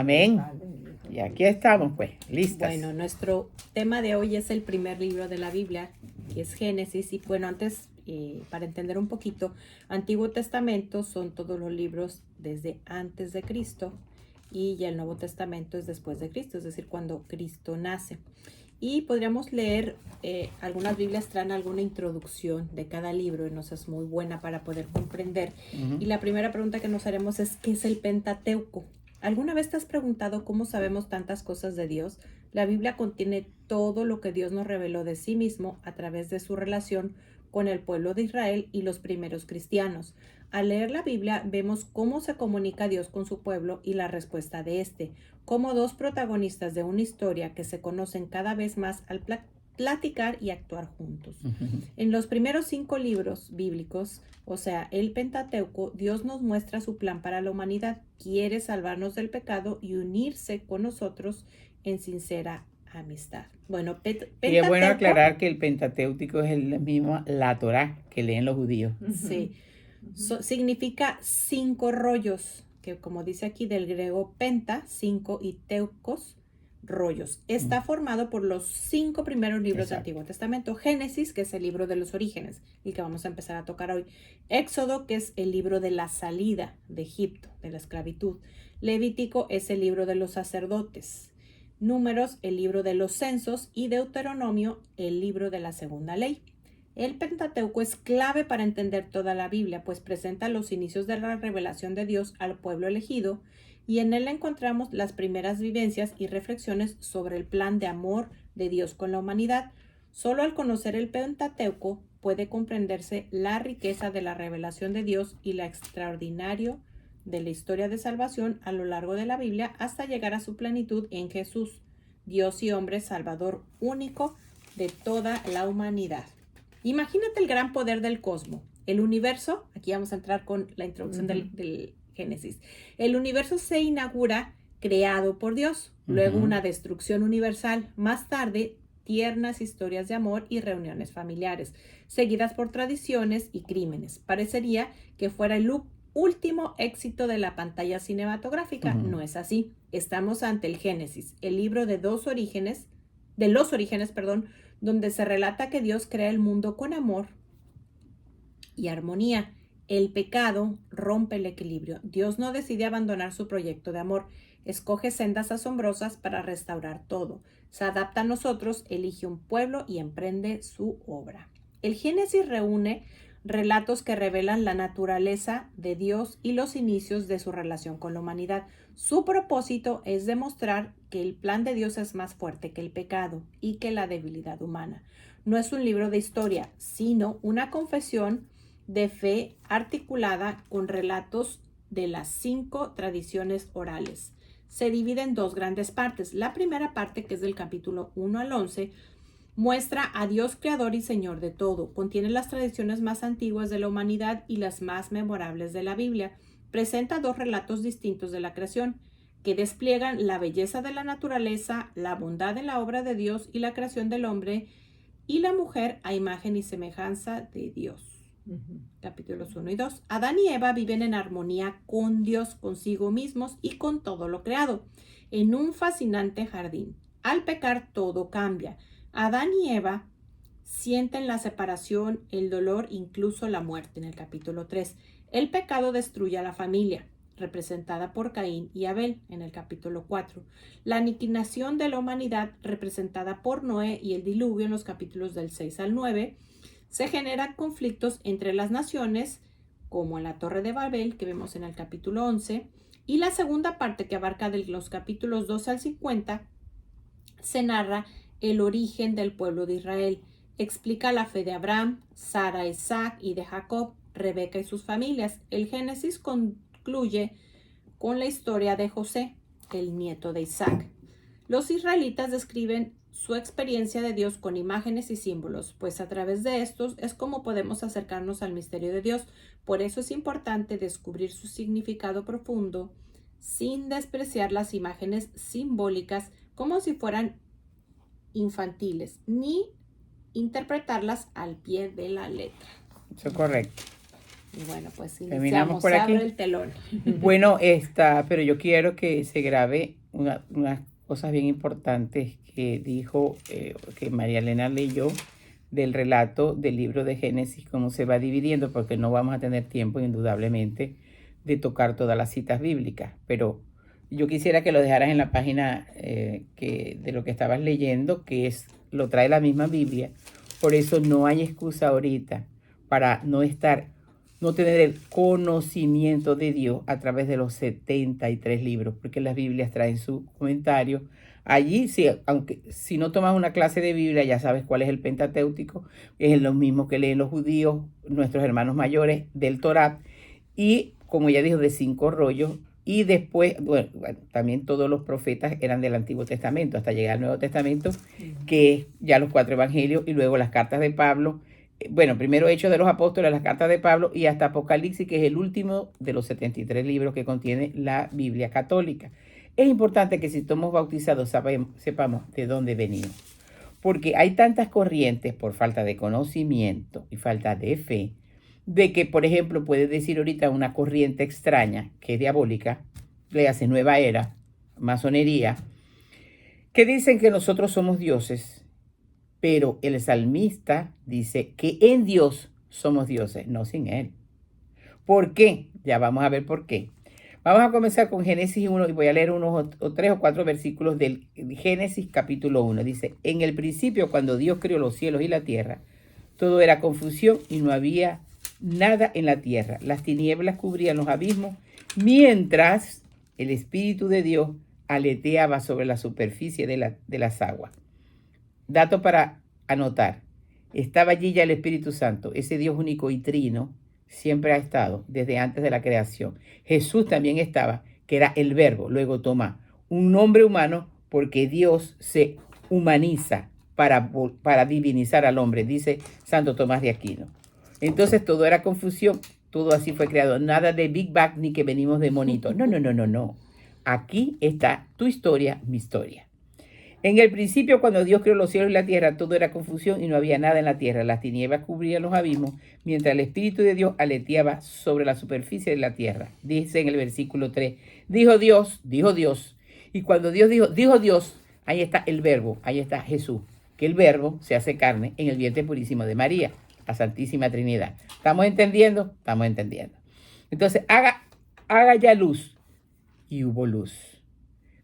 Amén. Y aquí estamos, pues, listas. Bueno, nuestro tema de hoy es el primer libro de la Biblia, que es Génesis. Y bueno, antes, para entender un poquito, Antiguo Testamento son todos los libros desde antes de Cristo y ya el Nuevo Testamento es después de Cristo, es decir, cuando Cristo nace. Y podríamos leer, algunas Biblias traen alguna introducción de cada libro y nos es muy buena para poder comprender. Y la primera pregunta que nos haremos es, ¿qué es el Pentateuco? ¿Alguna vez te has preguntado cómo sabemos tantas cosas de Dios? La Biblia contiene todo lo que Dios nos reveló de sí mismo a través de su relación con el pueblo de Israel y los primeros cristianos. Al leer la Biblia vemos cómo se comunica Dios con su pueblo y la respuesta de éste, como dos protagonistas de una historia que se conocen cada vez más al platicar y actuar juntos. En los primeros 5 libros bíblicos, o sea, el Pentateuco, Dios nos muestra su plan para la humanidad. Quiere salvarnos del pecado y unirse con nosotros en sincera amistad. Bueno, Y es bueno aclarar que el Pentateuco es el mismo, la Torá, que leen los judíos. Sí, significa 5 rollos, que como dice aquí del griego penta, 5 y teucos, rollos. Está formado por los 5 primeros libros del Antiguo Testamento. Génesis, que es el libro de los orígenes, y que vamos a empezar a tocar hoy. Éxodo, que es el libro de la salida de Egipto, de la esclavitud. Levítico es el libro de los sacerdotes. Números, el libro de los censos. Y Deuteronomio, el libro de la segunda ley. El Pentateuco es clave para entender toda la Biblia, pues presenta los inicios de la revelación de Dios al pueblo elegido, y en él encontramos las primeras vivencias y reflexiones sobre el plan de amor de Dios con la humanidad. Solo al conocer el Pentateuco puede comprenderse la riqueza de la revelación de Dios y la extraordinario de la historia de salvación a lo largo de la Biblia hasta llegar a su plenitud en Jesús, Dios y hombre salvador único de toda la humanidad. Imagínate el gran poder del cosmos. El universo, aquí vamos a entrar con la introducción del Génesis. El universo se inaugura creado por Dios, luego una destrucción universal, más tarde tiernas historias de amor y reuniones familiares, seguidas por tradiciones y crímenes. Parecería que fuera el último éxito de la pantalla cinematográfica. No es así. Estamos ante el Génesis, el libro de los orígenes, donde se relata que Dios crea el mundo con amor y armonía. El pecado rompe el equilibrio. Dios no decide abandonar su proyecto de amor. Escoge sendas asombrosas para restaurar todo. Se adapta a nosotros, elige un pueblo y emprende su obra. El Génesis reúne relatos que revelan la naturaleza de Dios y los inicios de su relación con la humanidad. Su propósito es demostrar que el plan de Dios es más fuerte que el pecado y que la debilidad humana. No es un libro de historia, sino una confesión de fe articulada con relatos de las 5 tradiciones orales. Se divide en 2 grandes partes. La primera parte, que es del capítulo 1 al 11, muestra a Dios creador y Señor de todo. Contiene las tradiciones más antiguas de la humanidad y las más memorables de la Biblia. Presenta 2 relatos distintos de la creación, que despliegan la belleza de la naturaleza, la bondad en la obra de Dios y la creación del hombre y la mujer a imagen y semejanza de Dios. Capítulos 1 y 2. Adán y Eva viven en armonía con Dios, consigo mismos y con todo lo creado, en un fascinante jardín. Al pecar todo cambia. Adán y Eva sienten la separación, el dolor, incluso la muerte en el capítulo 3. El pecado destruye a la familia, representada por Caín y Abel en el capítulo 4. La aniquilación de la humanidad, representada por Noé y el diluvio en los capítulos del 6 al 9. Se generan conflictos entre las naciones, como en la Torre de Babel, que vemos en el capítulo 11, y la segunda parte, que abarca de los capítulos 12 al 50, se narra el origen del pueblo de Israel. Explica la fe de Abraham, Sara, Isaac y de Jacob, Rebeca y sus familias. El Génesis concluye con la historia de José, el nieto de Isaac. Los israelitas describen su experiencia de Dios con imágenes y símbolos, pues a través de estos es como podemos acercarnos al misterio de Dios. Por eso es importante descubrir su significado profundo sin despreciar las imágenes simbólicas como si fueran infantiles, ni interpretarlas al pie de la letra. Eso es correcto. Y bueno, pues Terminamos iniciamos, por se aquí. abre el telón. Bueno, pero yo quiero que se grabe unas cosas bien importantes que dijo, que María Elena leyó del relato del libro de Génesis, cómo se va dividiendo, porque no vamos a tener tiempo, indudablemente, de tocar todas las citas bíblicas. Pero yo quisiera que lo dejaras en la página de lo que estabas leyendo, lo trae la misma Biblia. Por eso no hay excusa ahorita para no tener el conocimiento de Dios a través de los 73 libros, porque las Biblias traen su comentario. Allí, aunque si no tomas una clase de Biblia, ya sabes cuál es el Pentateuco, es lo mismo que leen los judíos, nuestros hermanos mayores del Torá, y como ya dijo, de 5 rollos, y después, bueno, también todos los profetas eran del Antiguo Testamento, hasta llegar al Nuevo Testamento, que es ya los 4 evangelios, y luego las cartas de Pablo. Bueno, primero Hechos de los Apóstoles, las cartas de Pablo, y hasta Apocalipsis, que es el último de los 73 libros que contiene la Biblia católica. Es importante que si somos bautizados sepamos de dónde venimos, porque hay tantas corrientes por falta de conocimiento y falta de fe, de que, por ejemplo, puedes decir ahorita una corriente extraña, que es diabólica, le hace nueva era, masonería, que dicen que nosotros somos dioses, pero el salmista dice que en Dios somos dioses, no sin Él. ¿Por qué? Ya vamos a ver por qué. Vamos a comenzar con Génesis 1 y voy a leer unos 3 o 4 versículos del Génesis capítulo 1. Dice, en el principio, cuando Dios creó los cielos y la tierra, todo era confusión y no había nada en la tierra. Las tinieblas cubrían los abismos, mientras el Espíritu de Dios aleteaba sobre la superficie de las aguas. Dato para anotar. Estaba allí ya el Espíritu Santo, ese Dios único y trino, siempre ha estado desde antes de la creación. Jesús también estaba, que era el Verbo. Luego toma un nombre humano porque Dios se humaniza para divinizar al hombre, dice Santo Tomás de Aquino. Entonces todo era confusión, todo así fue creado. Nada de Big Bang ni que venimos de monito. No. Aquí está tu historia, mi historia. En el principio, cuando Dios creó los cielos y la tierra, todo era confusión y no había nada en la tierra. Las tinieblas cubrían los abismos, mientras el Espíritu de Dios aleteaba sobre la superficie de la tierra. Dice en el versículo 3, dijo Dios. Y cuando Dios dijo Dios, ahí está el Verbo, ahí está Jesús, que el Verbo se hace carne en el vientre purísimo de María, la Santísima Trinidad. ¿Estamos entendiendo? Estamos entendiendo. Entonces, haga ya luz. Y hubo luz.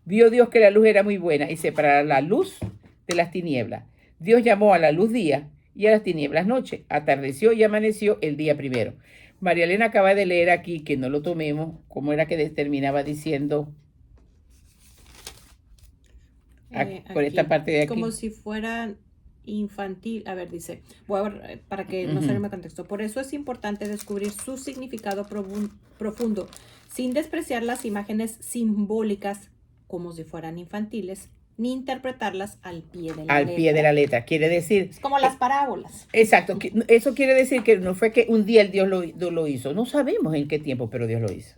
Vio Dios que la luz era muy buena y separara la luz de las tinieblas. Dios llamó a la luz día y a las tinieblas noche. Atardeció y amaneció el día primero. María Elena acaba de leer aquí, que no lo tomemos, cómo era que terminaba diciendo por Aquí, esta parte de aquí. como si fueran infantil. A ver, dice, voy a ver, para que no salga en contexto. Por eso es importante descubrir su significado profundo, sin despreciar las imágenes simbólicas como si fueran infantiles, ni interpretarlas al pie de la letra. Al pie de la letra. Quiere decir... Es como las parábolas. Exacto. Eso quiere decir que no fue que un día el Dios lo hizo. No sabemos en qué tiempo, pero Dios lo hizo.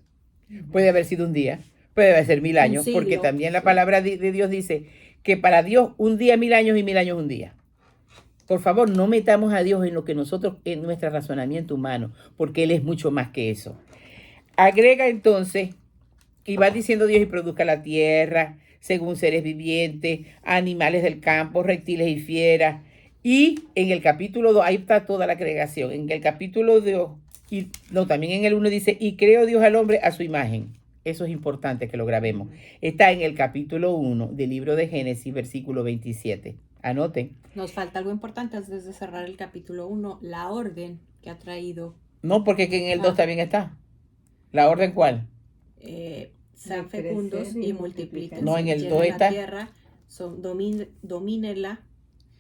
Puede haber sido un día, puede haber sido 1000 años, porque también la palabra de Dios dice que para Dios un día 1000 años y 1000 años un día. Por favor, no metamos a Dios en lo que nosotros, en nuestro razonamiento humano, porque Él es mucho más que eso. Agrega entonces, y va diciendo Dios, y produzca la tierra, según seres vivientes, animales del campo, reptiles y fieras. Y en el capítulo 2, ahí está toda la creación. En el capítulo 2, también en el 1 dice, y creó Dios al hombre a su imagen. Eso es importante que lo grabemos. Está en el capítulo 1 del libro de Génesis, versículo 27. Anoten. Nos falta algo importante antes de cerrar el capítulo 1, la orden que ha traído. No, porque en el 2 también está. ¿La orden cuál? Sean fecundos y multipliquen. No, en el 2 está. La tierra, domínenla.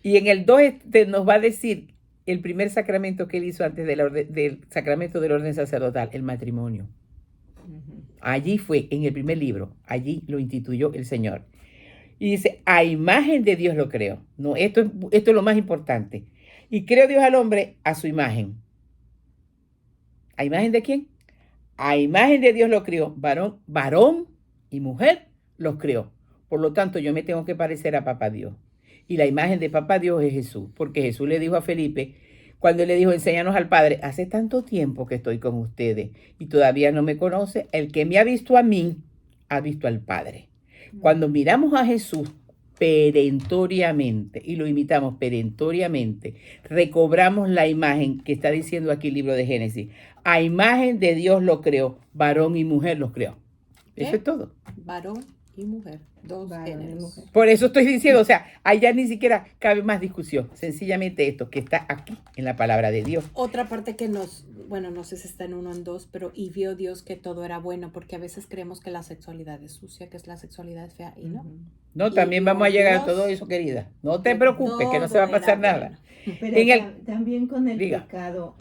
Y en el 2 nos va a decir el primer sacramento que él hizo antes del sacramento del orden sacerdotal, el matrimonio. Allí fue, en el primer libro, allí lo instituyó el Señor. Y dice, a imagen de Dios lo creó. No, esto es lo más importante. Y creó Dios al hombre a su imagen. ¿A imagen de quién? A imagen de Dios lo crió, varón y mujer los crió. Por lo tanto, yo me tengo que parecer a Papá Dios. Y la imagen de Papá Dios es Jesús, porque Jesús le dijo a Felipe, Cuando él le dijo, enséñanos al Padre, hace tanto tiempo que estoy con ustedes y todavía no me conoce. El que me ha visto a mí, ha visto al Padre. Cuando miramos a Jesús perentoriamente y lo imitamos perentoriamente, recobramos la imagen que está diciendo aquí el libro de Génesis. A imagen de Dios lo creó, varón y mujer los creó. Eso es todo. Varón y mujer, dos Varón y géneros. mujer. Por eso estoy diciendo, o sea, allá ni siquiera cabe más discusión. Sencillamente esto que está aquí en la palabra de Dios. Otra parte que bueno, no sé si está en 1 o en 2, pero y vio Dios que todo era bueno, porque a veces creemos que la sexualidad es sucia, que la sexualidad es fea, y no. No, Y también vamos a llegar a Dios, todo eso, querida. No te que preocupes, que no se va a todo pasar era nada. bueno. Pero En el- también con el Diga. pecado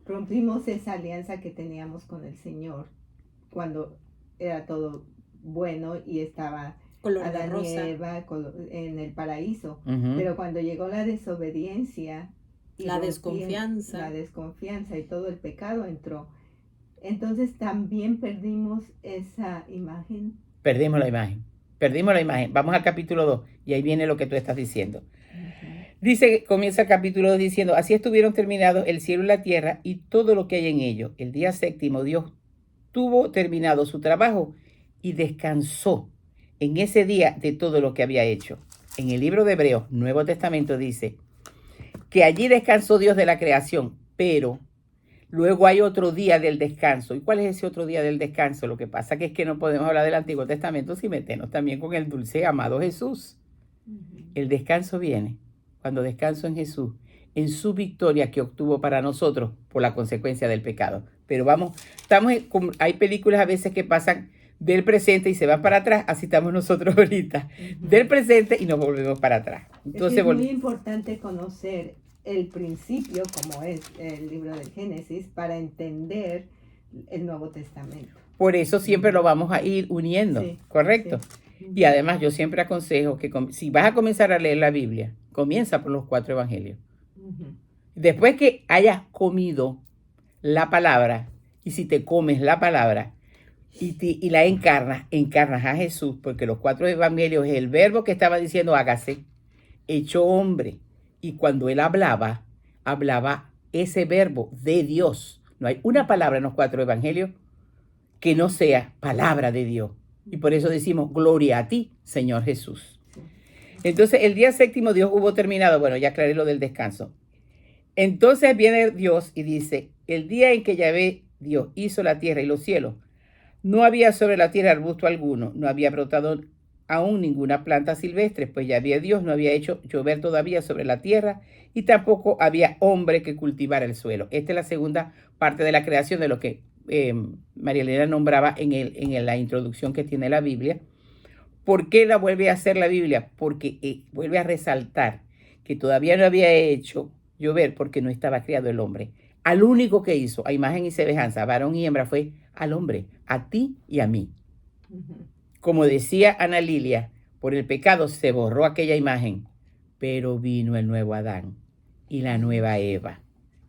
rompimos esa alianza que teníamos con el Señor cuando era todo bueno y estaba Color de Adán y rosa. Eva en el paraíso. Ujú. Pero cuando llegó la desobediencia y La rompí- desconfianza. la desconfianza y todo el pecado entró, entonces también perdimos esa imagen. Perdimos la imagen. Perdimos la imagen. Vamos al capítulo 2 y ahí viene lo que tú estás diciendo. Dice, comienza el capítulo 2 diciendo, así estuvieron terminados el cielo y la tierra y todo lo que hay en ellos. El día séptimo Dios tuvo terminado su trabajo y descansó en ese día de todo lo que había hecho. En el libro de Hebreos, Nuevo Testamento, dice que allí descansó Dios de la creación, pero luego hay otro día del descanso. ¿Y cuál es ese otro día del descanso? Lo que pasa que es que no podemos hablar del Antiguo Testamento sin meternos también con el dulce amado Jesús. El descanso viene cuando descanso en Jesús, en su victoria que obtuvo para nosotros por la consecuencia del pecado. Pero hay películas a veces que pasan del presente y se van para atrás, así estamos nosotros ahorita, del presente y nos volvemos para atrás. Entonces, Es muy importante conocer el principio, como es el libro del Génesis, para entender el Nuevo Testamento. por eso siempre lo vamos a ir uniendo, Sí, ¿correcto? sí. Y además yo siempre aconsejo que si vas a comenzar a leer la Biblia, comienza por los 4 evangelios. Ujú. Después que hayas comido la palabra, y si te comes la palabra y la encarnas a Jesús, porque los 4 evangelios es el verbo que estaba diciendo hágase, hecho hombre. Y cuando él hablaba ese verbo de Dios. No hay una palabra en los 4 evangelios que no sea palabra de Dios. Y por eso decimos, gloria a ti, Señor Jesús. Entonces, el día séptimo Dios hubo terminado. Bueno, ya aclaré lo del descanso. Entonces viene Dios y dice, el día en que Yahvé Dios hizo la tierra y los cielos, no había sobre la tierra arbusto alguno, no había brotado aún ninguna planta silvestre, pues Yahvé Dios no había hecho llover todavía sobre la tierra y tampoco había hombre que cultivara el suelo. Esta es la segunda parte de la creación de lo que María Elena nombraba en la introducción que tiene la Biblia. ¿Por qué la vuelve a hacer la Biblia? Porque vuelve a resaltar que todavía no había hecho llover porque no estaba creado el hombre. Al único que hizo, a imagen y semejanza, varón y hembra, fue al hombre, a ti y a mí. Ujú. Como decía Ana Lilia, por el pecado se borró aquella imagen, pero vino el nuevo Adán y la nueva Eva.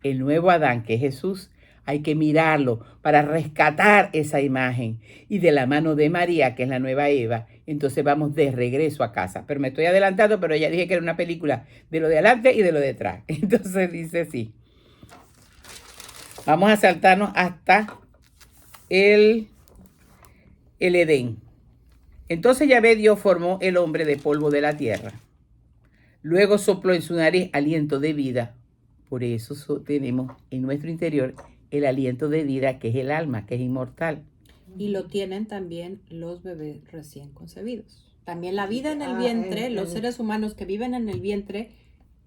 El nuevo Adán, que es Jesús, hay que mirarlo para rescatar esa imagen. Y de la mano de María, que es la nueva Eva, entonces vamos de regreso a casa. Pero me estoy adelantando, pero ya dije que era una película de lo de adelante y de lo de atrás. Entonces dice así. Vamos a saltarnos hasta el Edén. Entonces Yahvé Dios formó el hombre de polvo de la tierra. Luego sopló en su nariz aliento de vida. Por eso tenemos en nuestro interior el aliento de vida, que es el alma, que es inmortal. Y lo tienen también los bebés recién concebidos. También la vida en el Ah, vientre, los el- seres humanos que viven en el vientre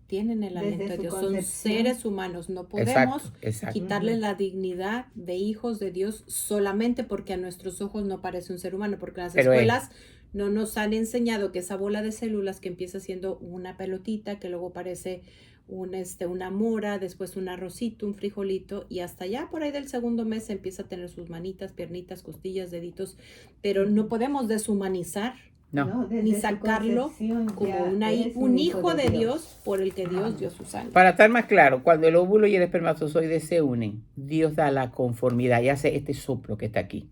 tienen el Desde aliento de su Dios. Son concepción. seres humanos. No podemos Exacto. quitarles la dignidad de hijos de Dios solamente porque a nuestros ojos no parece un ser humano. Porque en las Pero escuelas no nos han enseñado que esa bola de células que empieza siendo una pelotita, que luego parece una mora, después un arrocito, un frijolito, y hasta allá por ahí del segundo mes empieza a tener sus manitas, piernitas, costillas, deditos, pero no podemos deshumanizar No. Desde ni su sacarlo concepción como ya es un hijo de Dios por el que Dios dio su sangre. Para estar más claro, cuando el óvulo y el espermatozoide se unen, Dios da la conformidad y hace este soplo que está aquí.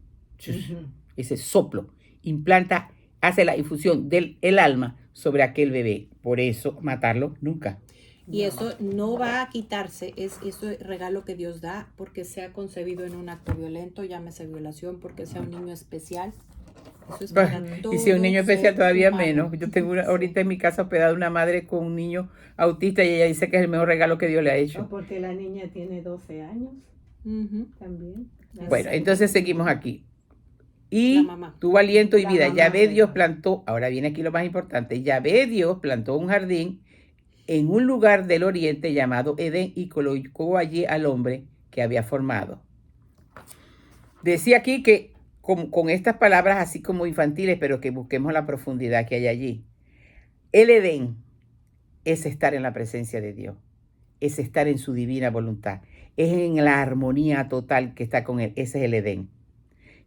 Ujú. Ese soplo implanta, hace la infusión del alma sobre aquel bebé. Por eso matarlo nunca. Y No. eso no va a quitarse, es ese regalo que Dios da porque sea concebido en un acto violento, llámese violación, porque sea un niño especial. Eso es para Y si es un niño todo especial ser todavía humano. menos. Yo tengo Sí. ahorita en mi casa hospedada una madre con un niño autista y ella dice que es el mejor regalo que Dios le ha O hecho. porque la niña tiene 12 años Ujú. también. Bueno, entonces seguimos aquí. La Y mamá. tuvo aliento y La vida. mamá, Yahvé Dios perdón. plantó, ahora viene aquí lo más importante, Yahvé Dios plantó un jardín en un lugar del oriente llamado Edén y colocó allí al hombre que había formado. Decía aquí que con estas palabras así como infantiles, pero que busquemos la profundidad que hay allí. El Edén es estar en la presencia de Dios, es estar en su divina voluntad, es en la armonía total que está con él. Ese es el Edén.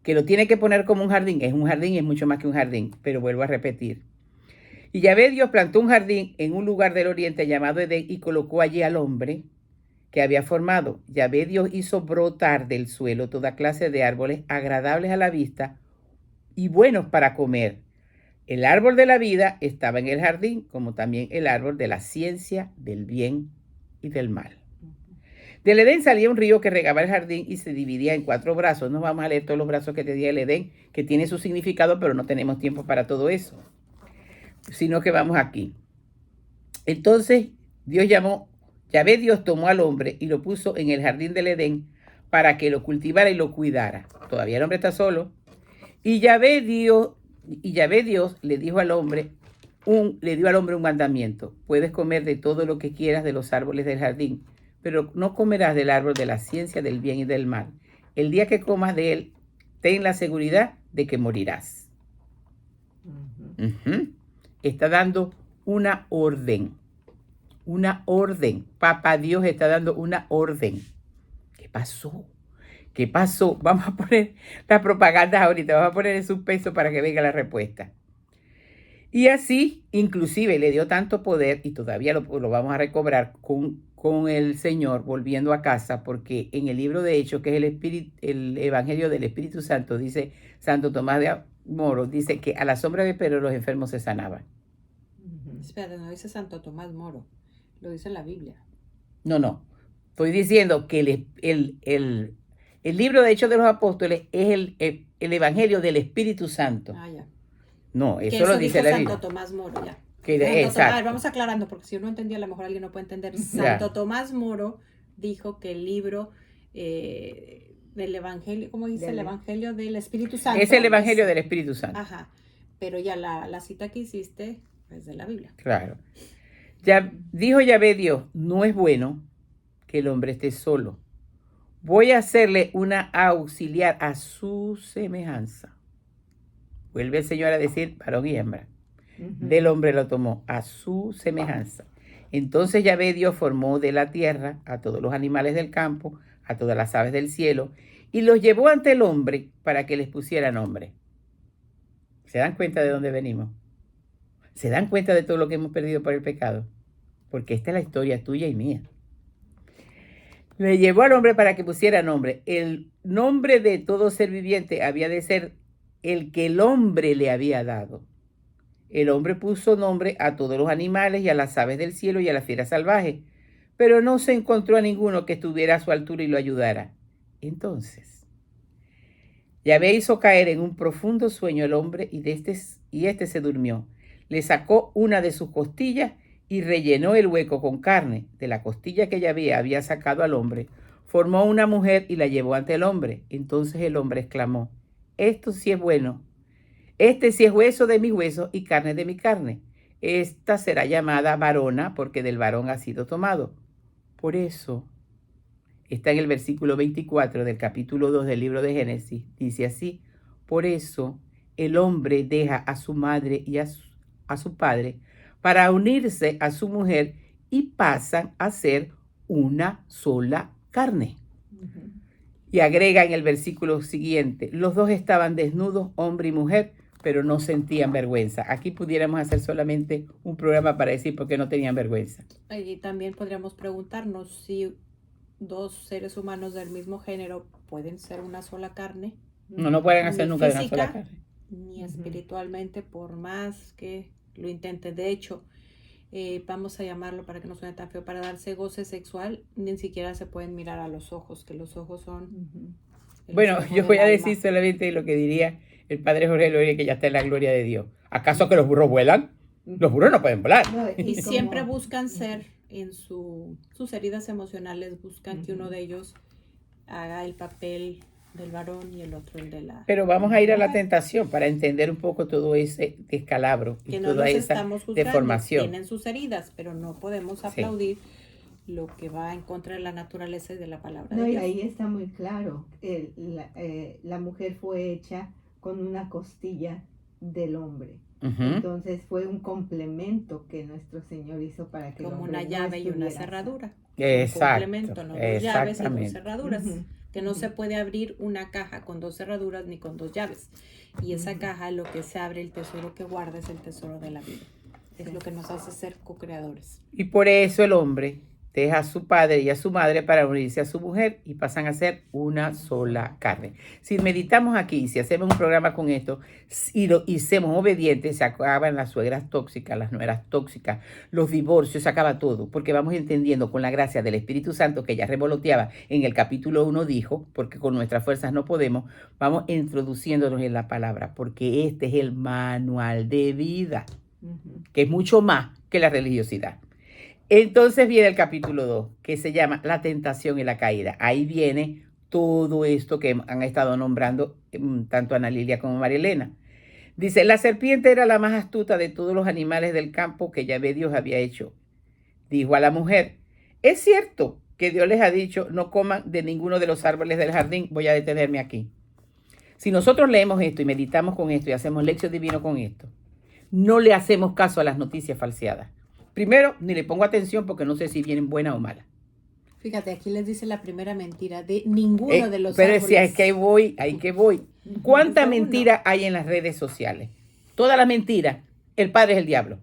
Que lo tiene que poner como un jardín, es un jardín y es mucho más que un jardín, pero vuelvo a repetir. Y Yahvé Dios plantó un jardín en un lugar del oriente llamado Edén y colocó allí al hombre que había formado. Yahvé Dios hizo brotar del suelo toda clase de árboles agradables a la vista y buenos para comer. El árbol de la vida estaba en el jardín, como también el árbol de la ciencia del bien y del mal. Del Edén salía un río que regaba el jardín y se dividía en 4 brazos. No vamos a leer todos los brazos que tenía el Edén, que tiene su significado, pero no tenemos tiempo para todo eso, sino que vamos aquí. Entonces Yahvé Dios tomó al hombre y lo puso en el jardín del Edén para que lo cultivara y lo cuidara. Todavía el hombre está solo. Y Yahvé Dios le dijo al hombre, le dio al hombre un mandamiento. Puedes comer de todo lo que quieras de los árboles del jardín, pero no comerás del árbol de la ciencia del bien y del mal. El día que comas de él, ten la seguridad de que morirás. Está dando una orden. Una orden. Papá Dios está dando una orden. ¿Qué pasó? ¿Qué pasó? Vamos a poner las propagandas ahorita, vamos a poner en suspenso para que venga la respuesta. Y así, inclusive, le dio tanto poder, y todavía lo vamos a recobrar con el Señor volviendo a casa, porque en el libro de Hechos, que es el Evangelio del Espíritu Santo, dice Santo Tomás de Moro, dice que a la sombra de Pedro los enfermos se sanaban. Espera, no dice Santo Tomás Moro, lo dice la Biblia. No. Estoy diciendo que el libro de Hechos de los Apóstoles es el Evangelio del Espíritu Santo. Ah, ya. No, Que eso lo dice la Biblia. Santo Tomás Moro, ya. Exacto. Vamos aclarando, porque si uno entendía, a lo mejor alguien no puede entender. Ya. Santo Tomás Moro dijo que el libro del Evangelio, ¿cómo dice? El Evangelio del Espíritu Santo. Es el Evangelio del Espíritu Santo. Ajá. Pero ya la cita que hiciste es de la Biblia. Claro. Ya dijo Yahvé Dios, no es bueno que el hombre esté solo. Voy a hacerle una auxiliar a su semejanza. Vuelve el Señor a decir varón y hembra. Del hombre lo tomó a su semejanza. Entonces Yahvé Dios formó de la tierra a todos los animales del campo, a todas las aves del cielo, y los llevó ante el hombre para que les pusiera nombre. ¿Se dan cuenta de dónde venimos? ¿Se dan cuenta de todo lo que hemos perdido por el pecado? Porque esta es la historia tuya y mía. Le llevó al hombre para que pusiera nombre. El nombre de todo ser viviente había de ser el que el hombre le había dado. El hombre puso nombre a todos los animales y a las aves del cielo y a las fieras salvajes, pero no se encontró a ninguno que estuviera a su altura y lo ayudara. Entonces, Yahvé hizo caer en un profundo sueño el hombre y este se durmió. Le sacó una de sus costillas y rellenó el hueco con carne. De la costilla que Yahvé había sacado al hombre, formó una mujer y la llevó ante el hombre. Entonces el hombre exclamó, esto sí es bueno. Este sí es hueso de mis huesos y carne de mi carne. Esta será llamada varona porque del varón ha sido tomado. Por eso, está en el versículo 24 del capítulo 2 del libro de Génesis. Dice así, por eso el hombre deja a su madre y a su padre para unirse a su mujer y pasan a ser una sola carne. Y agrega en el versículo siguiente, los dos estaban desnudos, hombre y mujer, pero no sentían vergüenza. Aquí pudiéramos hacer solamente un programa para decir por qué no tenían vergüenza. Y también podríamos preguntarnos si dos seres humanos del mismo género pueden ser una sola carne. No pueden hacer Ni nunca de una física, sola carne. Ni espiritualmente, por más que lo intenten. De hecho, vamos a llamarlo para que no suene tan feo, para darse goce sexual, ni siquiera se pueden mirar a los ojos, que los ojos son... Ujú. los Bueno, ojos yo del voy a alma. decir solamente lo que diría el padre Jorge Loria, que ya está en la gloria de Dios. ¿Acaso que los burros vuelan? Los burros no pueden volar. No, Y como- siempre buscan ser, en sus heridas emocionales, buscan que uno Ujú. de ellos haga el papel del varón y el otro el de la... Pero vamos a ir a la mujer. tentación para entender un poco todo ese descalabro y Que no toda los esa estamos juzgando, deformación. tienen sus heridas, pero no podemos Sí. aplaudir lo que va en contra de la naturaleza y de la palabra No, de y Dios. ahí está muy claro. La mujer fue hecha con una costilla del hombre. Ujú. Entonces fue un complemento que nuestro Señor hizo para que el Como hombre una no llave y una estuviera cerradura. Exacto, Un complemento, no dos llaves y dos exactamente. cerraduras. Ujú. Que no se puede abrir una caja con dos cerraduras ni con dos llaves. Y esa Ujú. caja, lo que se abre, el tesoro que guarda es el tesoro de la vida. Es Sí. lo que nos hace ser co-creadores. Y por eso el hombre deja a su padre y a su madre para unirse a su mujer y pasan a ser una sola carne. Si meditamos aquí, si hacemos un programa con esto y somos obedientes, se acaban las suegras tóxicas, las nueras tóxicas, los divorcios, se acaba todo, porque vamos entendiendo con la gracia del Espíritu Santo que ya revoloteaba en el capítulo 1 dijo, porque con nuestras fuerzas no podemos, vamos introduciéndonos en la palabra, porque este es el manual de vida, Ujú. que es mucho más que la religiosidad. Entonces viene el capítulo 2, que se llama La tentación y la caída. Ahí viene todo esto que han estado nombrando tanto Ana Lilia como María Elena. Dice, la serpiente era la más astuta de todos los animales del campo que Yahvé Dios había hecho. Dijo a la mujer, es cierto que Dios les ha dicho, no coman de ninguno de los árboles del jardín. Voy a detenerme aquí. Si nosotros leemos esto y meditamos con esto y hacemos lección divino con esto, no le hacemos caso a las noticias falseadas. Primero, ni le pongo atención porque no sé si vienen buenas o malas. Fíjate, aquí les dice la primera mentira de ninguno de los Pero árboles. si es que ahí que voy. ¿Cuánta Ese uno. mentira hay en las redes sociales? Toda la mentira, el padre es el diablo.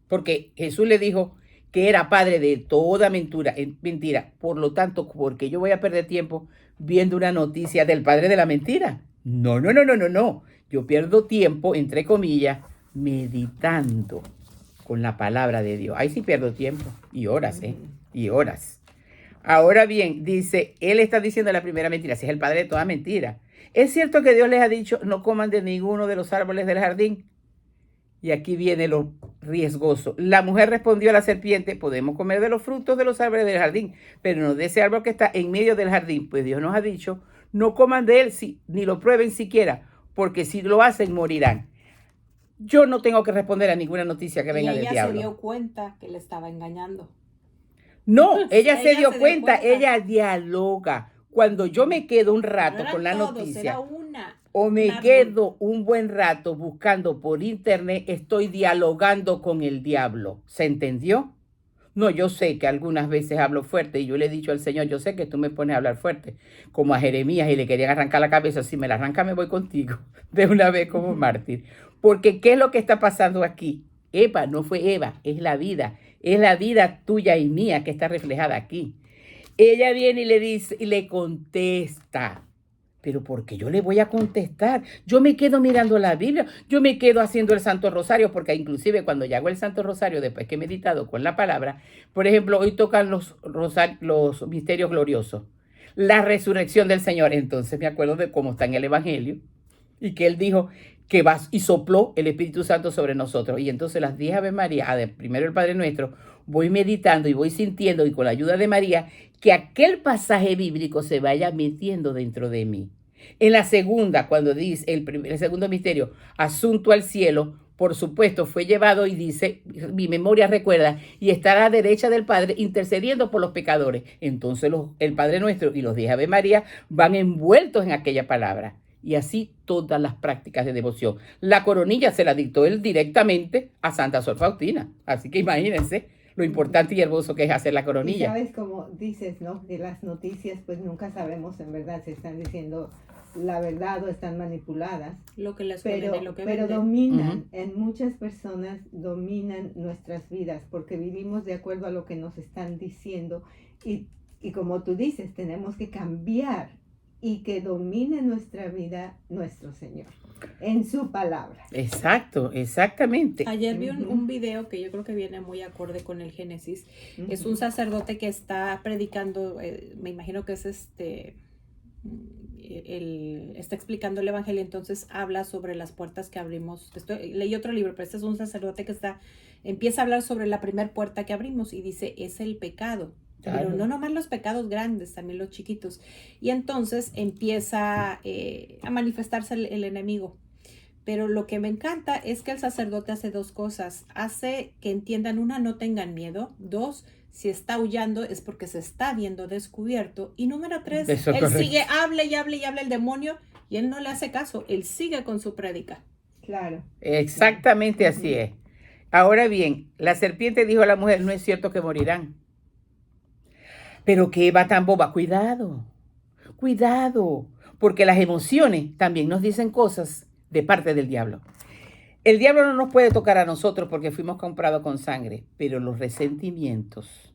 Porque Jesús le dijo que era padre de toda mentira. Por lo tanto, porque yo voy a perder tiempo viendo una noticia del padre de la mentira. No, no, no, no, no, no. Yo pierdo tiempo, entre comillas, meditando con la palabra de Dios. Ahí sí pierdo tiempo. Y horas, y horas. Ahora bien, dice, él está diciendo la primera mentira, si es el padre de toda mentira. Es cierto que Dios les ha dicho, no coman de ninguno de los árboles del jardín. Y aquí viene lo riesgoso. La mujer respondió a la serpiente, podemos comer de los frutos de los árboles del jardín, pero no de ese árbol que está en medio del jardín, pues Dios nos ha dicho, no coman de él, ni lo prueben siquiera, porque si lo hacen morirán. Yo no tengo que responder a ninguna noticia que venga del ella se diablo. dio cuenta que le estaba engañando. No, ella se Ella dio se dio cuenta, cuenta. ella dialoga. Cuando yo me quedo un No rato eran con la todos, noticia era una. o me un árbol. quedo un buen rato buscando por internet, estoy dialogando con el diablo. ¿Se entendió? No, yo sé que algunas veces hablo fuerte y yo le he dicho al Señor, yo sé que tú me pones a hablar fuerte, como a Jeremías y le querían arrancar la cabeza, si me la arranca me voy contigo, de una vez como mártir. Porque ¿qué es lo que está pasando aquí? Eva, no fue Eva, es la vida tuya y mía que está reflejada aquí. Ella viene y le dice y le contesta. Pero ¿por qué yo le voy a contestar? Yo me quedo mirando la Biblia, yo me quedo haciendo el Santo Rosario, porque inclusive cuando yo hago el Santo Rosario, después que he meditado con la palabra, por ejemplo, hoy tocan los misterios gloriosos, la resurrección del Señor. Entonces me acuerdo de cómo está en el Evangelio, y que Él dijo que va y sopló el Espíritu Santo sobre nosotros. Y entonces las 10 Ave María, primero el Padre Nuestro, voy meditando y voy sintiendo, y con la ayuda de María, que aquel pasaje bíblico se vaya metiendo dentro de mí. En la segunda, cuando dice el segundo misterio, asunto al cielo, por supuesto, fue llevado y dice, mi memoria recuerda, y estará a la derecha del Padre intercediendo por los pecadores. Entonces el Padre Nuestro y los 10 Ave María van envueltos en aquella palabra. Y así todas las prácticas de devoción. La coronilla se la dictó él directamente a Santa Sor Faustina. Así que imagínense lo importante y hermoso que es hacer la Y coronilla. sabes, como dices, ¿no? Que las noticias, pues nunca sabemos en verdad si están diciendo la verdad o están manipuladas. Lo que les Pero, conviene, lo que pero vende. dominan, en muchas personas dominan nuestras vidas porque vivimos de acuerdo a lo que nos están diciendo y como tú dices, tenemos que cambiar y que domine nuestra vida nuestro Señor, en su palabra. Exacto, exactamente. Ayer vi un video que yo creo que viene muy acorde con el Génesis. Es un sacerdote que está predicando, me imagino que es está explicando el evangelio, entonces habla sobre las puertas que abrimos. Leí otro libro, pero este es un sacerdote que empieza a hablar sobre la primera puerta que abrimos y dice, es el pecado. Claro. Pero no nomás los pecados grandes, también los chiquitos. Y entonces empieza a manifestarse el enemigo. Pero lo que me encanta es que el sacerdote hace dos cosas. Hace que entiendan, una, no tengan miedo. Dos, si está aullando es porque se está viendo descubierto. Y número tres, Eso es él correcto. sigue, hable y hable y hable el demonio y él no le hace caso. Él sigue con su prédica. Claro. Exactamente así es. Ahora bien, la serpiente dijo a la mujer, no es cierto que morirán. Pero que Eva tan boba, cuidado, cuidado, porque las emociones también nos dicen cosas de parte del diablo. El diablo no nos puede tocar a nosotros porque fuimos comprados con sangre, pero los resentimientos,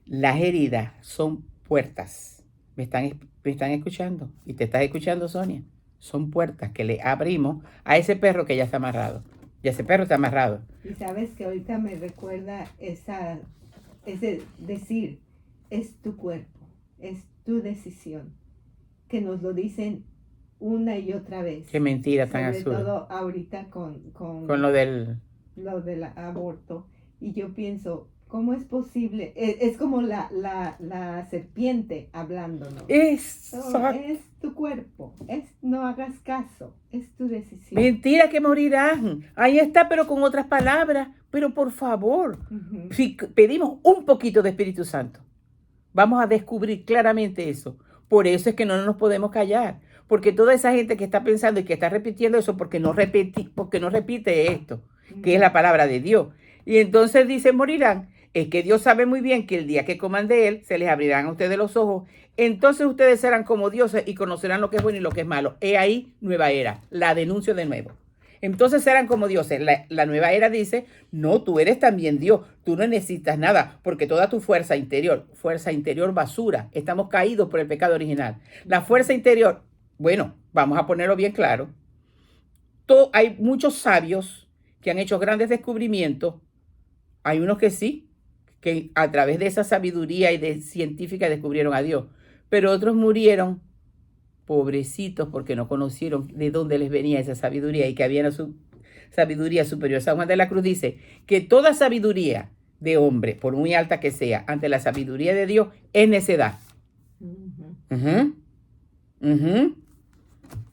las heridas son puertas. ¿Me están escuchando? ¿Y te estás escuchando, Sonia? Son puertas que le abrimos a ese perro que ya está amarrado. Y ese perro está amarrado. Y sabes que ahorita me recuerda ese decir, es tu cuerpo, es tu decisión, que nos lo dicen una y otra vez. Qué mentira tan Sobre absurda. todo ahorita con lo del aborto. Y yo pienso, ¿cómo es posible? Es como la serpiente hablándonos. Exacto. Es tu cuerpo, no hagas caso, es tu decisión. Mentira que morirán. Ahí está, pero con otras palabras. Pero por favor, si pedimos un poquito de Espíritu Santo, vamos a descubrir claramente eso. Por eso es que no nos podemos callar. Porque toda esa gente que está pensando y que está repitiendo eso porque no repite esto, que es la palabra de Dios. Y entonces dice, morirán. Es que Dios sabe muy bien que el día que coman de él, se les abrirán a ustedes los ojos. Entonces ustedes serán como dioses y conocerán lo que es bueno y lo que es malo. He ahí, nueva era. La denuncio de nuevo. Entonces serán como dioses. La nueva era dice, no, tú eres también Dios. Tú no necesitas nada porque toda tu fuerza interior basura. Estamos caídos por el pecado original. La fuerza interior, bueno, vamos a ponerlo bien claro. Hay muchos sabios que han hecho grandes descubrimientos. Hay unos que sí, que a través de esa sabiduría y de científica descubrieron a Dios. Pero otros murieron pobrecitos porque no conocieron de dónde les venía esa sabiduría y que había su sabiduría superior. San Juan de la Cruz dice que toda sabiduría de hombre, por muy alta que sea, ante la sabiduría de Dios, es necedad.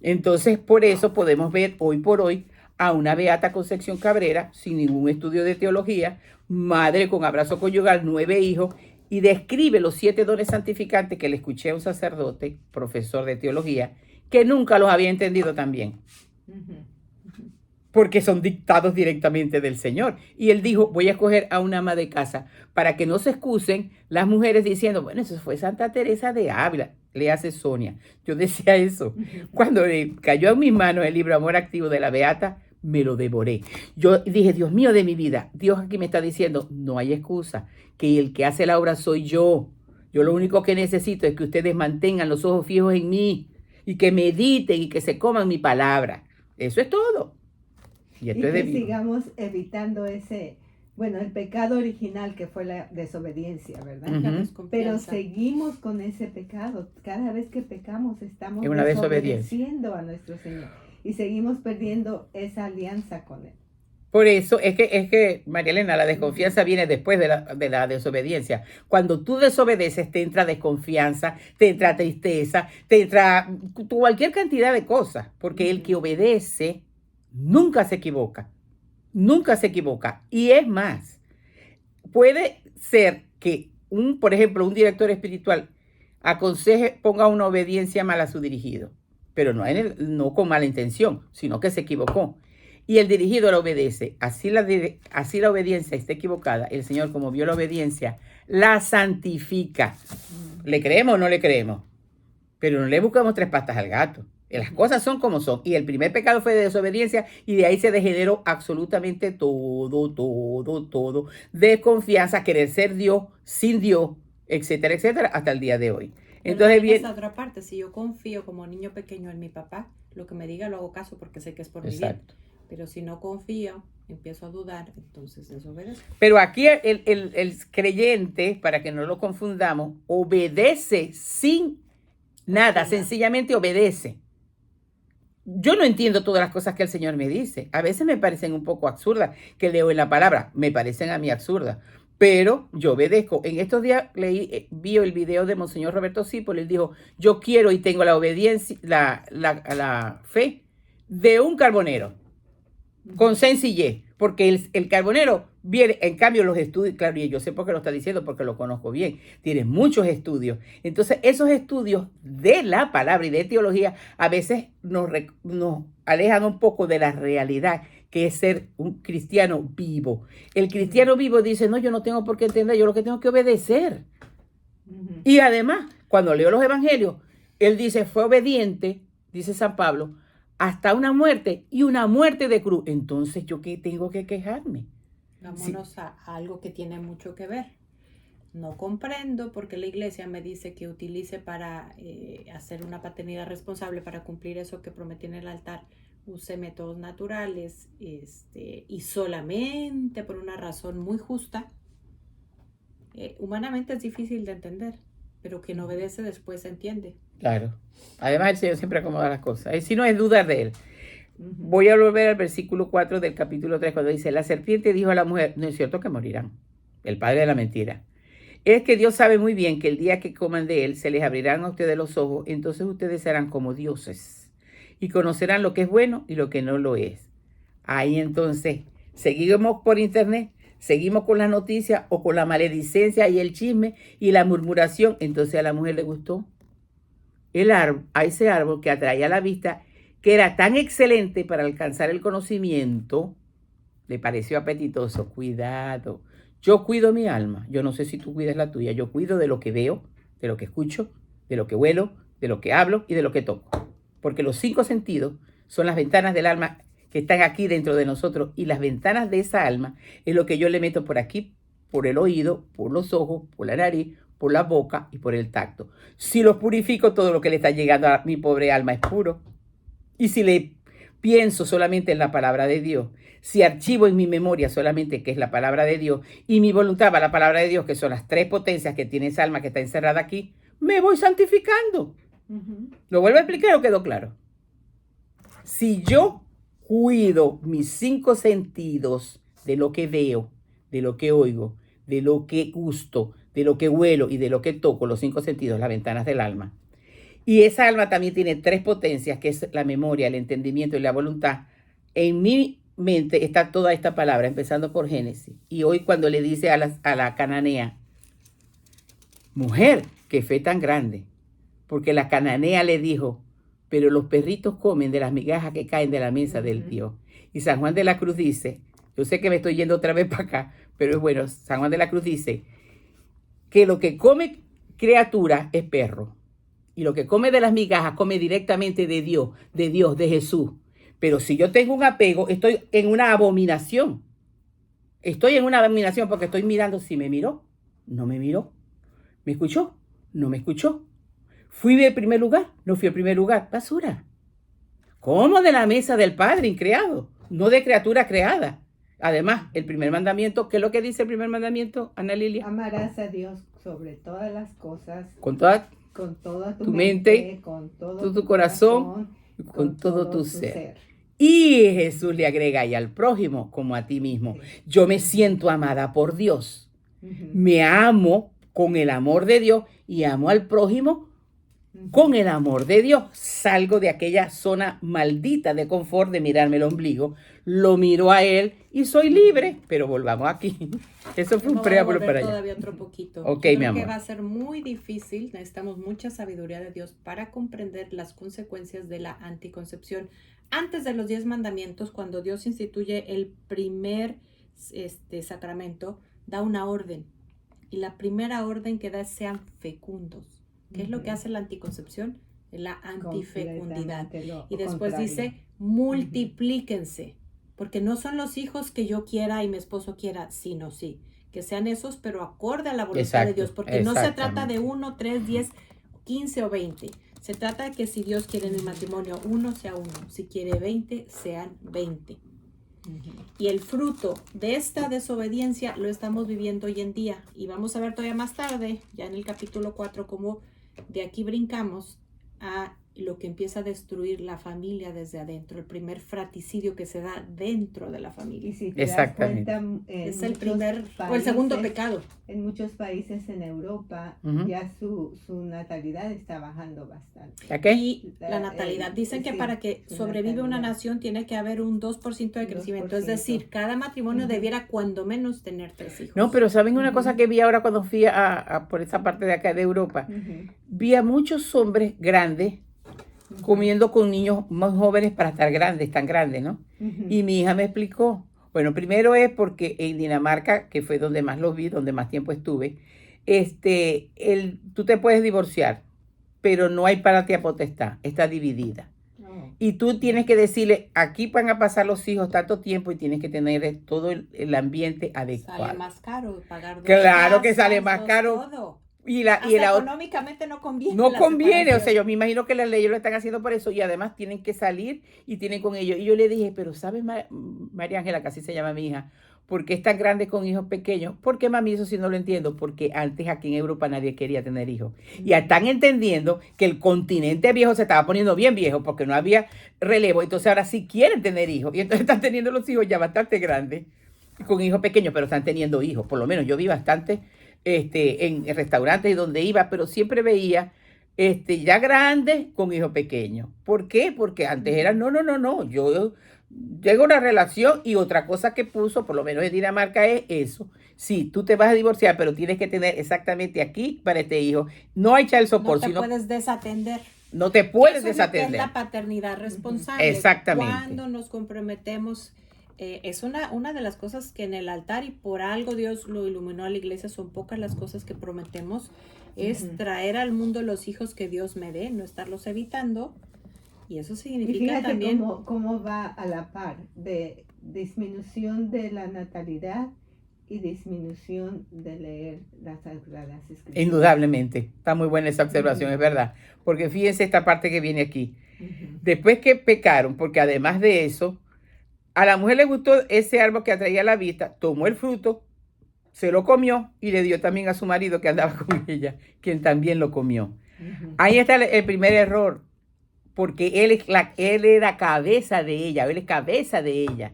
Entonces, por eso podemos ver hoy por hoy a una Beata Concepción Cabrera, sin ningún estudio de teología, madre con abrazo conyugal, 9 hijos, y describe los 7 dones santificantes que le escuché a un sacerdote, profesor de teología, que nunca los había entendido tan bien. Porque son dictados directamente del Señor. Y él dijo, voy a escoger a una ama de casa para que no se excusen las mujeres diciendo, bueno, eso fue Santa Teresa de Ávila, le hace Sonia. Yo decía eso. Cuando cayó en mis manos el libro Amor Activo de la Beata, me lo devoré. Yo dije, Dios mío de mi vida, Dios aquí me está diciendo, no hay excusa, que el que hace la obra soy yo. Yo lo único que necesito es que ustedes mantengan los ojos fijos en mí y que mediten y que se coman mi palabra. Eso es todo. Y que sigamos evitando el pecado original que fue la desobediencia, ¿verdad? Pero seguimos con ese pecado. Cada vez que pecamos estamos desobedeciendo a nuestro Señor y seguimos perdiendo esa alianza con Él. Por eso es que María Elena, la desconfianza viene después de la desobediencia. Cuando tú desobedeces, te entra desconfianza, te entra tristeza, te entra cualquier cantidad de cosas, porque el que obedece nunca se equivoca, nunca se equivoca. Y es más, puede ser que por ejemplo, un director espiritual ponga una obediencia mal a su dirigido, pero no con mala intención, sino que se equivocó. Y el dirigido la obedece. Así la obediencia está equivocada. El Señor, como vio la obediencia, la santifica. ¿Le creemos o no le creemos? Pero no le buscamos 3 patas al gato. Las cosas son como son. Y el primer pecado fue de desobediencia y de ahí se degeneró absolutamente todo. Desconfianza, querer ser Dios, sin Dios, etcétera, etcétera, hasta el día de hoy. Entonces bien. Esa otra parte, si yo confío como niño pequeño en mi papá, lo que me diga lo hago caso porque sé que es por mi bien. Pero si no confío, empiezo a dudar, entonces desobedezco. Pero aquí el creyente, para que no lo confundamos, obedece sin nada, sencillamente obedece. Yo no entiendo todas las cosas que el Señor me dice. A veces me parecen un poco absurdas, que leo en la palabra, me parecen a mí absurdas. Pero yo obedezco. En estos días vi el video de Monseñor Roberto Cipol. Él dijo, yo quiero y tengo la obediencia, la fe de un carbonero. Con sencillez. Porque el carbonero viene, en cambio los estudios, claro, y yo sé por qué lo está diciendo, porque lo conozco bien, tiene muchos estudios. Entonces esos estudios de la palabra y de teología a veces nos alejan un poco de la realidad, que es ser un cristiano vivo. El cristiano vivo dice, no, yo no tengo por qué entender, yo lo que tengo que obedecer. Y además, cuando leo los evangelios, él dice, fue obediente, dice San Pablo, hasta una muerte y una muerte de cruz. Entonces, ¿yo qué tengo que quejarme? Vámonos a algo que tiene mucho que ver. No comprendo porque la iglesia me dice que utilice para hacer una paternidad responsable, para cumplir eso que prometí en el altar, use métodos naturales y solamente por una razón muy justa. Humanamente es difícil de entender, pero quien obedece después se entiende. Claro. Además, el Señor siempre acomoda las cosas. Y si no es duda de él. Voy a volver al versículo 4 del capítulo 3, cuando dice, la serpiente dijo a la mujer, no es cierto que morirán. El padre de la mentira. Es que Dios sabe muy bien que el día que coman de él, se les abrirán a ustedes los ojos, entonces ustedes serán como dioses y conocerán lo que es bueno y lo que no lo es. Ahí entonces, seguimos por internet, seguimos con las noticias o con la maledicencia y el chisme y la murmuración. Entonces a la mujer le gustó a ese árbol que atraía la vista, que era tan excelente para alcanzar el conocimiento, le pareció apetitoso. Cuidado, yo cuido mi alma, yo no sé si tú cuidas la tuya, yo cuido de lo que veo, de lo que escucho, de lo que huelo, de lo que hablo y de lo que toco. Porque los 5 sentidos son las ventanas del alma que están aquí dentro de nosotros, y las ventanas de esa alma es lo que yo le meto por aquí, por el oído, por los ojos, por la nariz, por la boca y por el tacto. Si los purifico, todo lo que le está llegando a mi pobre alma es puro. Y si le pienso solamente en la palabra de Dios, si archivo en mi memoria solamente que es la palabra de Dios y mi voluntad va a la palabra de Dios, que son las 3 potencias que tiene esa alma que está encerrada aquí, me voy santificando. ¿Lo vuelvo a explicar o quedó claro? Si yo cuido mis 5 sentidos de lo que veo, de lo que oigo, de lo que gusto, de lo que huelo y de lo que toco, los 5 sentidos, las ventanas del alma. Y esa alma también tiene 3 potencias, que es la memoria, el entendimiento y la voluntad. En mi mente está toda esta palabra, empezando por Génesis. Y hoy cuando le dice a la cananea, mujer, qué fe tan grande. Porque la cananea le dijo, pero los perritos comen de las migajas que caen de la mesa del Dios. Y San Juan de la Cruz dice, yo sé que me estoy yendo otra vez para acá, pero es bueno, San Juan de la Cruz dice que lo que come criatura es perro. Y lo que come de las migajas come directamente de Dios, de Jesús. Pero si yo tengo un apego, estoy en una abominación. Estoy en una abominación porque estoy mirando si me miró, no me miró. ¿Me escuchó? No me escuchó. ¿Fui de primer lugar? No fui al primer lugar. Basura. Como de la mesa del Padre increado, no de criatura creada. Además, el primer mandamiento, ¿qué es lo que dice el primer mandamiento, Ana Lilia? Amarás a Dios sobre todas las cosas. Con toda tu mente, con todo tu corazón, con todo tu ser. Y Jesús le agrega, y al prójimo como a ti mismo. Sí. Yo me siento amada por Dios. Me amo con el amor de Dios y amo al prójimo con el amor de Dios. Salgo de aquella zona maldita de confort de mirarme el ombligo, lo miro a él y soy libre. Pero volvamos aquí. Eso fue un preámbulo para allá. Todavía otro poquito. Ok, mi amor. Que va a ser muy difícil. Necesitamos mucha sabiduría de Dios para comprender las consecuencias de la anticoncepción. Antes de los 10 mandamientos, cuando Dios instituye el primer sacramento, da una orden. Y la primera orden que da es sean fecundos. ¿Qué es lo que hace la anticoncepción? La antifecundidad. Y después dice, multiplíquense. Porque no son los hijos que yo quiera y mi esposo quiera, sino sí. Que sean esos, pero acorde a la voluntad de Dios. Porque no se trata de 1, 3, 10. 15 o 20. Se trata de que si Dios quiere en el matrimonio 1 sea 1, si quiere 20 sean 20. Y el fruto de esta desobediencia lo estamos viviendo hoy en día. Y vamos a ver todavía más tarde, ya en el capítulo 4, cómo de aquí brincamos a lo que empieza a destruir la familia desde adentro, el primer fratricidio que se da dentro de la familia. Y si te das cuenta, es el primer o el segundo pecado. En muchos países en Europa ya su natalidad está bajando bastante. Y la natalidad, dicen que para que sobrevive una nación tiene que haber un 2% de crecimiento, 2%. Es decir, cada matrimonio debiera cuando menos tener 3 hijos. No, pero ¿saben una cosa que vi ahora cuando fui por esa parte de acá de Europa? Vi a muchos hombres grandes comiendo con niños más jóvenes para estar grandes, tan grandes, ¿no? Y mi hija me explicó. Bueno, primero es porque en Dinamarca, que fue donde más los vi, donde más tiempo estuve, tú te puedes divorciar, pero no hay patria potestad, está dividida. Y tú tienes que decirle, aquí van a pasar los hijos tanto tiempo y tienes que tener todo el ambiente adecuado. Sale más caro pagar. Claro que sale más caro. Todo. Y económicamente no conviene. No conviene, o sea, yo me imagino que las leyes lo están haciendo por eso y además tienen que salir y tienen con ellos. Y yo le dije, pero ¿sabes, María Ángela, que así se llama mi hija, por qué es tan grande con hijos pequeños? Porque mami, eso sí no lo entiendo, porque antes aquí en Europa nadie quería tener hijos. Y están entendiendo que el continente viejo se estaba poniendo bien viejo porque no había relevo, entonces ahora sí quieren tener hijos y entonces están teniendo los hijos ya bastante grandes, con hijos pequeños, pero están teniendo hijos. Por lo menos yo vi bastante en restaurantes y donde iba, pero siempre veía ya grandes con hijos pequeños. ¿Por qué? Porque antes era no. Yo llego a una relación y otra cosa que puso, por lo menos en Dinamarca, es eso. Sí, tú te vas a divorciar, pero tienes que tener exactamente aquí para este hijo. No hay child support. No te puedes desatender. No te puedes eso desatender. Es la paternidad responsable. Exactamente. Cuando nos comprometemos. Es una de las cosas que en el altar, y por algo Dios lo iluminó a la iglesia, son pocas las cosas que prometemos, es traer al mundo los hijos que Dios me dé, no estarlos evitando. Y eso significa y también cómo va a la par de disminución de la natalidad y disminución de leer las Sagradas Escrituras. Indudablemente, está muy buena esa observación, es verdad, porque fíjense esta parte que viene aquí. Después que pecaron, porque además de eso, a la mujer le gustó ese árbol que atraía la vista, tomó el fruto, se lo comió y le dio también a su marido que andaba con ella, quien también lo comió. Ahí está el primer error, porque él era cabeza de ella, él es cabeza de ella.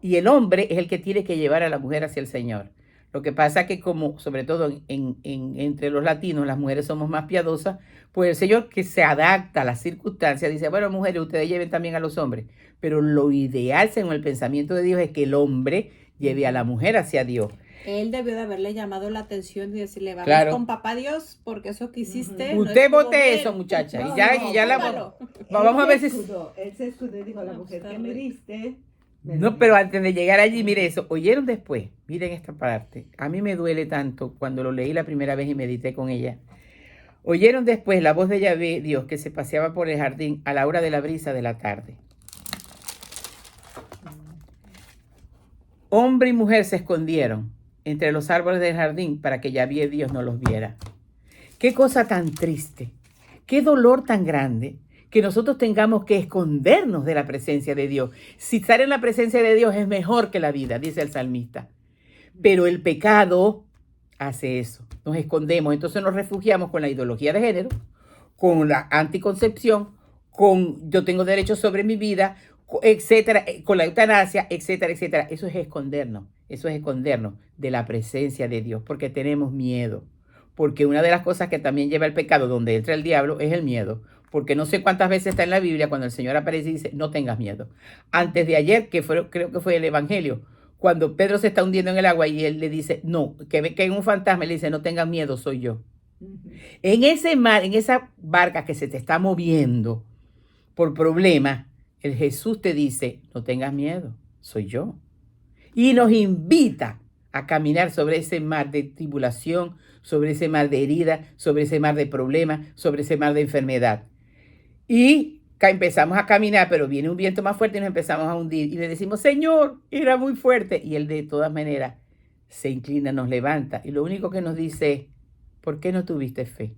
Y el hombre es el que tiene que llevar a la mujer hacia el Señor. Lo que pasa es que como, sobre todo entre los latinos, las mujeres somos más piadosas, pues el Señor que se adapta a las circunstancias, dice, bueno, mujeres, ustedes lleven también a los hombres. Pero lo ideal, según el pensamiento de Dios, es que el hombre lleve a la mujer hacia Dios. Él debió de haberle llamado la atención y decirle, vamos con papá Dios, porque eso que hiciste. Usted vote eso, muchacha. Vamos a ver si. Él se escudó y dijo, la mujer que me diste. No, pero antes de llegar allí, mire eso. ¿Oyeron después? Miren esta parte. A mí me duele tanto cuando lo leí la primera vez y medité con ella. Oyeron después la voz de Yahvé, Dios, que se paseaba por el jardín a la hora de la brisa de la tarde. Hombre y mujer se escondieron entre los árboles del jardín para que Yahvé, Dios, no los viera. Qué cosa tan triste, qué dolor tan grande que nosotros tengamos que escondernos de la presencia de Dios. Si estar en la presencia de Dios es mejor que la vida, dice el salmista. Pero el pecado hace eso. Nos escondemos, entonces nos refugiamos con la ideología de género, con la anticoncepción, con yo tengo derecho sobre mi vida, etcétera, con la eutanasia, etcétera, etcétera. Eso es escondernos de la presencia de Dios, porque tenemos miedo. Porque una de las cosas que también lleva el pecado, donde entra el diablo, es el miedo. Porque no sé cuántas veces está en la Biblia cuando el Señor aparece y dice, no tengas miedo. Antes de ayer, creo que fue el Evangelio, cuando Pedro se está hundiendo en el agua y él le dice, no, que ve que hay un fantasma, le dice, no tengas miedo, soy yo. En ese mar, en esa barca que se te está moviendo por problemas, el Jesús te dice, no tengas miedo, soy yo. Y nos invita a caminar sobre ese mar de tribulación, sobre ese mar de herida, sobre ese mar de problemas, sobre ese mar de enfermedad. Y empezamos a caminar, pero viene un viento más fuerte y nos empezamos a hundir. Y le decimos, Señor, era muy fuerte. Y Él de todas maneras se inclina, nos levanta. Y lo único que nos dice es, ¿por qué no tuviste fe?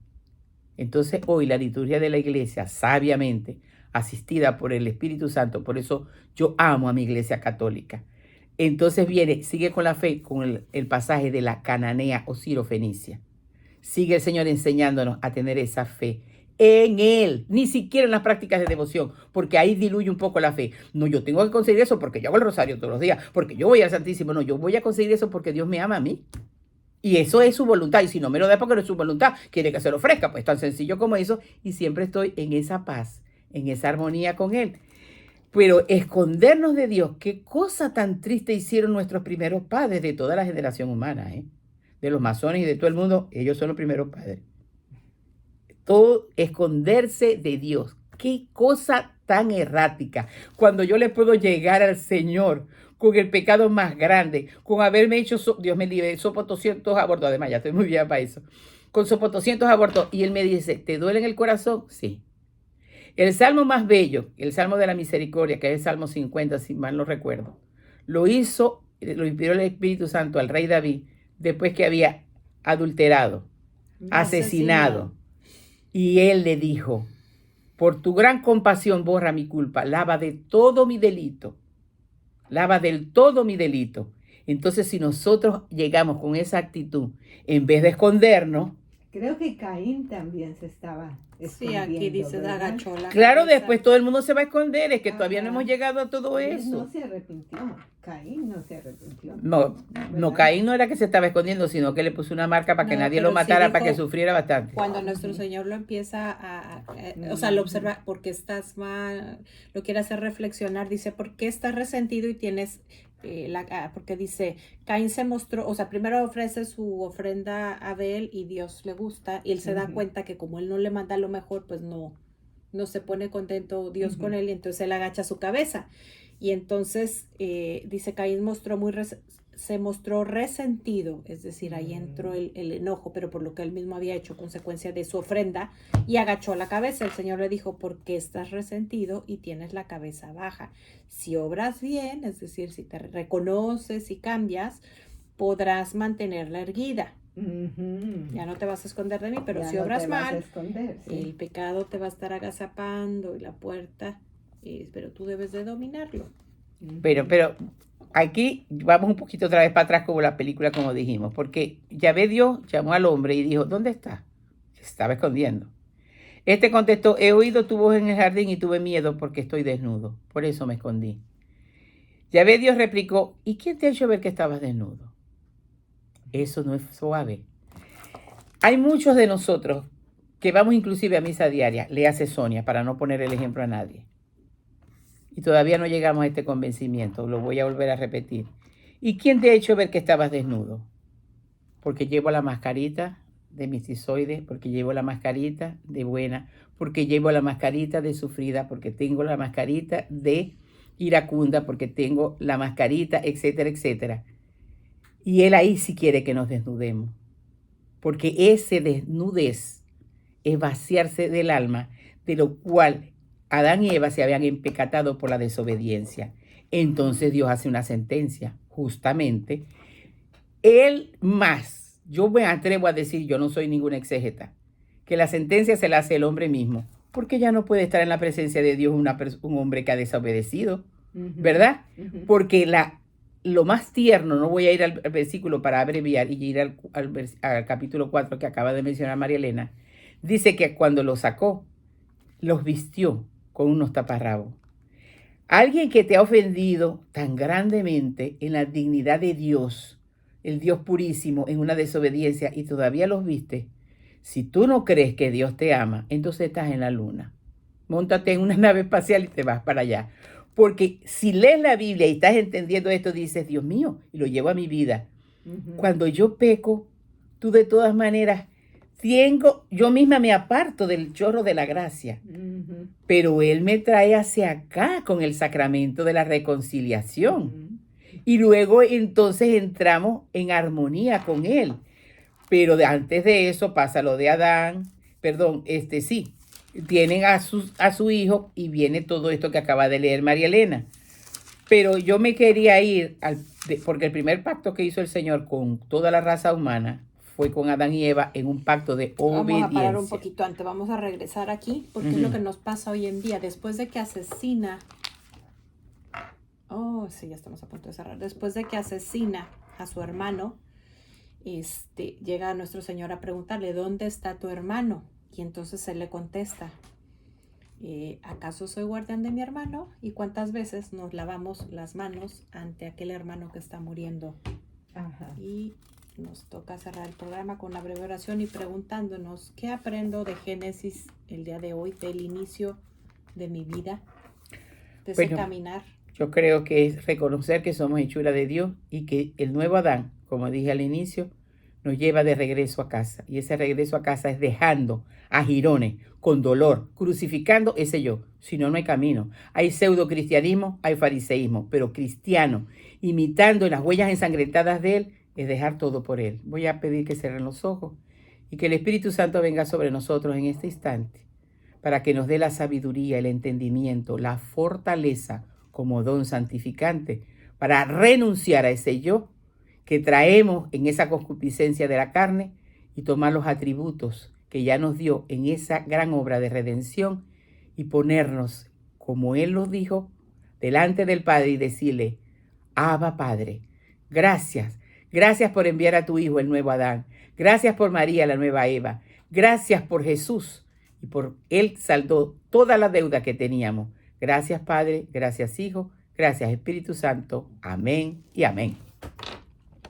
Entonces hoy la liturgia de la iglesia, sabiamente, asistida por el Espíritu Santo, por eso yo amo a mi iglesia católica. Entonces sigue con la fe, con el pasaje de la cananea o sirofenicia. Sigue el Señor enseñándonos a tener esa fe en Él, ni siquiera en las prácticas de devoción, porque ahí diluye un poco la fe. No, yo tengo que conseguir eso porque yo hago el rosario todos los días, porque yo voy al Santísimo. No, yo voy a conseguir eso porque Dios me ama a mí. Y eso es su voluntad. Y si no me lo da porque no es su voluntad, quiere que se lo ofrezca. Pues tan sencillo como eso. Y siempre estoy en esa paz, en esa armonía con Él. Pero escondernos de Dios, qué cosa tan triste hicieron nuestros primeros padres de toda la generación humana, ¿eh? De los masones y de todo el mundo, ellos son los primeros padres. Todo esconderse de Dios. Qué cosa tan errática. Cuando yo le puedo llegar al Señor con el pecado más grande, con haberme hecho, Dios me libre, sopo 200 abortos, además ya estoy muy bien para eso, con sopo 200 abortos, y Él me dice, ¿te duele en el corazón? Sí. El salmo más bello, el salmo de la misericordia, que es el salmo 50, si mal no recuerdo, lo inspiró el Espíritu Santo al rey David después que había adulterado, asesinado. Y él le dijo, por tu gran compasión borra mi culpa, lava de todo mi delito, lava del todo mi delito. Entonces, si nosotros llegamos con esa actitud, en vez de escondernos, creo que Caín también se estaba escondiendo. Sí, aquí dice, agachó la claro, cabeza. Después todo el mundo se va a esconder, es que todavía no hemos llegado a todo eso. No se arrepintió, Caín no se arrepintió. No, Caín no era que se estaba escondiendo, sino que le puso una marca para que nadie lo matara, para que sufriera bastante. Cuando nuestro Señor lo empieza o sea, lo observa, porque estás mal, lo quiere hacer reflexionar, dice, ¿por qué estás resentido y tienes... porque dice, Caín se mostró, o sea, primero ofrece su ofrenda a Abel y Dios le gusta, y él se da cuenta que como él no le manda lo mejor, pues no se pone contento Dios con él, y entonces él agacha su cabeza. Y entonces dice, Caín se mostró resentido, es decir, ahí entró el enojo, pero por lo que él mismo había hecho, consecuencia de su ofrenda, y agachó la cabeza. El Señor le dijo, ¿por qué estás resentido y tienes la cabeza baja? Si obras bien, es decir, si te reconoces y cambias, podrás mantenerla erguida. Ya no te vas a esconder de mí, pero ya si obras mal, el pecado te va a estar agazapando y la puerta, pero tú debes de dominarlo. Pero aquí vamos un poquito otra vez para atrás como la película, como dijimos, porque Yahvé Dios llamó al hombre y dijo, ¿dónde está? Se estaba escondiendo. Este contestó, he oído tu voz en el jardín y tuve miedo porque estoy desnudo, por eso me escondí. Yahvé Dios replicó, ¿y quién te ha hecho ver que estabas desnudo? Eso no es suave. Hay muchos de nosotros que vamos inclusive a misa diaria, le hace Sonia, para no poner el ejemplo a nadie. Y todavía no llegamos a este convencimiento, lo voy a volver a repetir. ¿Y quién te ha hecho ver que estabas desnudo? Porque llevo la mascarita de mistizoide, porque llevo la mascarita de buena, porque llevo la mascarita de sufrida, porque tengo la mascarita de iracunda, porque tengo la mascarita, etcétera, etcétera. Y Él ahí sí quiere que nos desnudemos, porque ese desnudez es vaciarse del alma, de lo cual Adán y Eva se habían empecatado por la desobediencia. Entonces Dios hace una sentencia, justamente. Él más, yo me atrevo a decir, yo no soy ninguna exégeta, que la sentencia se la hace el hombre mismo, porque ya no puede estar en la presencia de Dios un hombre que ha desobedecido, ¿verdad? Porque lo más tierno, no voy a ir al versículo para abreviar y ir al capítulo 4 que acaba de mencionar María Elena, dice que cuando los sacó, los vistió con unos taparrabos. Alguien que te ha ofendido tan grandemente en la dignidad de Dios, el Dios purísimo, en una desobediencia y todavía los viste, si tú no crees que Dios te ama, entonces estás en la luna. Móntate en una nave espacial y te vas para allá. Porque si lees la Biblia y estás entendiendo esto, dices, Dios mío, y lo llevo a mi vida. Cuando yo peco, tú de todas maneras, yo misma me aparto del chorro de la gracia. Pero Él me trae hacia acá con el sacramento de la reconciliación. Y luego entonces entramos en armonía con Él. Pero antes de eso pasa lo de Adán, tienen a su hijo y viene todo esto que acaba de leer María Elena. Pero yo me quería ir, porque el primer pacto que hizo el Señor con toda la raza humana fue con Adán y Eva en un pacto de obediencia. Vamos a parar un poquito antes, vamos a regresar aquí, porque es lo que nos pasa hoy en día. Después de que asesina, sí, ya estamos a punto de cerrar. Después de que asesina a su hermano, llega nuestro Señor a preguntarle, ¿dónde está tu hermano? Y entonces él le contesta, ¿acaso soy guardián de mi hermano? ¿Y cuántas veces nos lavamos las manos ante aquel hermano que está muriendo? Ajá. Y nos toca cerrar el programa con una breve oración y preguntándonos, ¿qué aprendo de Génesis el día de hoy, del inicio de mi vida, de ese caminar? Yo creo que es reconocer que somos hechura de Dios y que el nuevo Adán, como dije al inicio, nos lleva de regreso a casa. Y ese regreso a casa es dejando a jirones, con dolor, crucificando ese yo. Si no, no hay camino. Hay pseudo cristianismo, hay fariseísmo, pero cristiano, imitando las huellas ensangrentadas de él, es dejar todo por él. Voy a pedir que cierren los ojos y que el Espíritu Santo venga sobre nosotros en este instante para que nos dé la sabiduría, el entendimiento, la fortaleza como don santificante para renunciar a ese yo que traemos en esa concupiscencia de la carne y tomar los atributos que ya nos dio en esa gran obra de redención y ponernos, como Él nos dijo, delante del Padre y decirle, Abba Padre, gracias, gracias por enviar a tu Hijo el nuevo Adán, gracias por María la nueva Eva, gracias por Jesús y por Él saldó toda la deuda que teníamos. Gracias Padre, gracias Hijo, gracias Espíritu Santo, amén y amén.